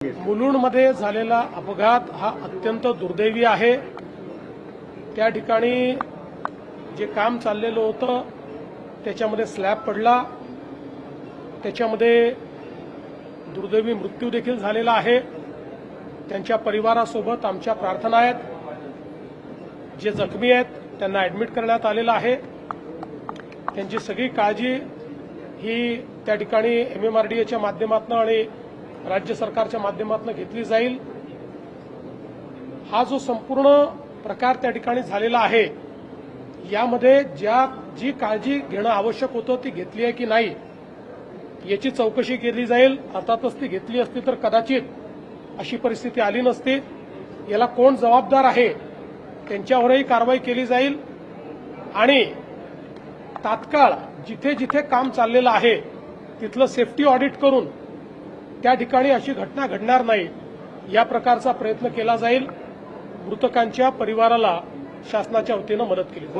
मुलुंडमध्ये झालेला अपघात हा अत्यंत दुर्दैवी आहे। त्या ठिकाणी जे काम चाललेलं होतं त्याच्यामध्ये स्लॅब पडला, त्याच्यामध्ये दुर्दैवी मृत्यू देखील झालेला आहे। त्यांच्या परिवारासोबत आमच्या प्रार्थना आहेत। जे जखमी आहेत त्यांना ऍडमिट करण्यात आलेलं आहे। त्यांची सगळी काळजी ही त्या ठिकाणी MMRDAच्या माध्यमातून आणि राज्य सरकारच्या माध्यमातून घेतली जाईल। हा जो संपूर्ण प्रकार त्या ठिकाणी झालेला आहे यामध्ये जी काळजी घेणं आवश्यक होतं ती घेतली आहे की नाही याची चौकशी केली जाईल। अर्थातच ती घेतली असती तर कदाचित अशी परिस्थिती आली नसती। याला कोण जबाबदार आहे त्यांच्यावरही कारवाई केली जाईल आणि तात्काळ जिथे जिथे काम चाललेलं आहे तिथलं सेफ्टी ऑडिट करून त्या ठिकाणी अशी घटना घडणार नाही या प्रकारचा प्रयत्न केला जाईल। मृतकांच्या परिवाराला शासनाच्या वतीनं मदत केली जाईल।